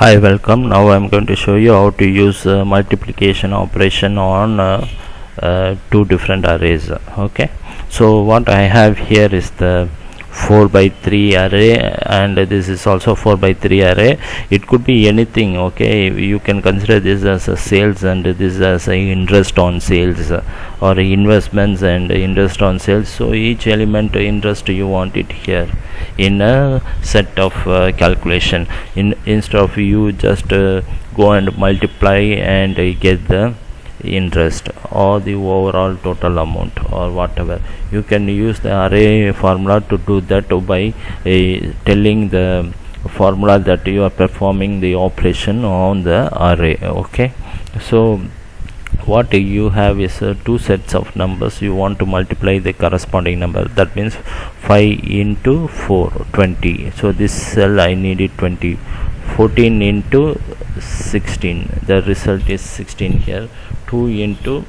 Hi, welcome. Now I'm going to show you how to use multiplication operation on two different arrays. Okay, so what I have here is the 4 by 3 array, and this is also 4 by 3 array. It could be anything. Okay, you can consider this as a sales and this as a interest on sales, or investments and interest on sales. So each element interest you want it here in a set of calculation. Instead of you just go and multiply and get the interest or the overall total amount or whatever, you can use the array formula to do that by telling the formula that you are performing the operation on the array. Okay, so what you have is two sets of numbers. You want to multiply the corresponding number. That means 5 into 4, 20. So this cell I need it 20. 14 into 16, the result is 16 here. 2 into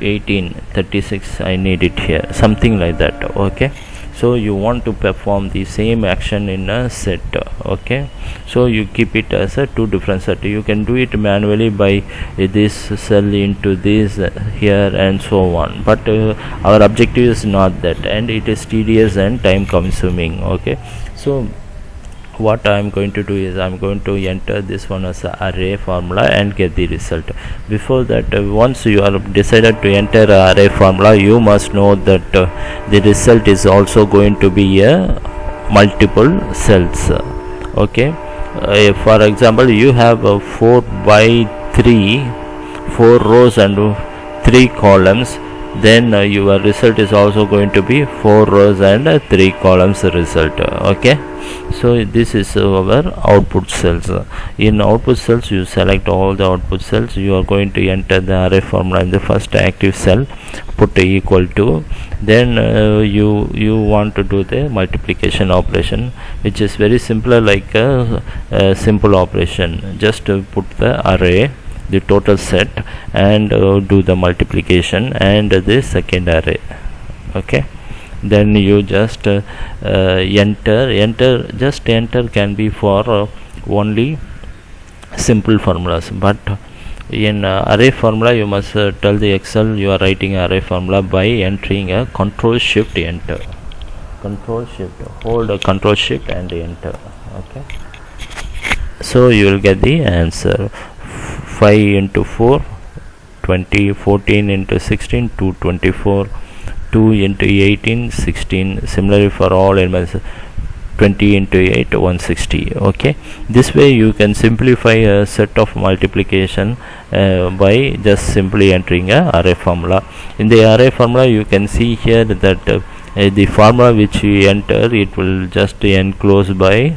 18, 36, I need it here, something like that. Okay, so you want to perform the same action in a set. Okay, so you keep it as a two different set. You can do it manually by this cell into this here and so on, but our objective is not that, and it is tedious and time consuming. Okay, so what I am going to do is I am going to enter this one as a array formula and get the result. Before that, once you are decided to enter a array formula, you must know that the result is also going to be a multiple cells. Okay, for example, you have 4 by 3, 4 rows and 3 columns, then your result is also going to be 4 rows and 3 columns result. Okay, so this is our output cells. In output cells, you select all the output cells. You are going to enter the array formula in the first active cell, put equal to, then you want to do the multiplication operation, which is very simple, like a simple operation. Just put the array, the total set, and do the multiplication and the second array. Okay, then you just enter can be for only simple formulas, but in array formula you must tell the Excel you are writing array formula by entering a Control Shift Enter. Control Shift, hold a Control Shift and enter. Okay, so you will get the answer. 5 into 4, 20, 14 into 16, 224, 2 into 18, 16. Similarly for all elements, 20 into 8, 160. Okay, this way you can simplify a set of multiplication by just simply entering a array formula. In the array formula, you can see here that the formula which you enter, it will just enclose by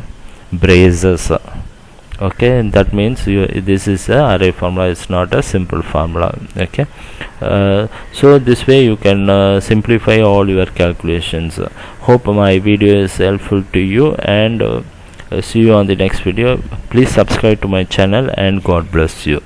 braces. Okay, that means this is a array formula, it's not a simple formula. Okay, so this way you can simplify all your calculations. Hope my video is helpful to you, and see you on the next video. Please subscribe to my channel, and God bless you.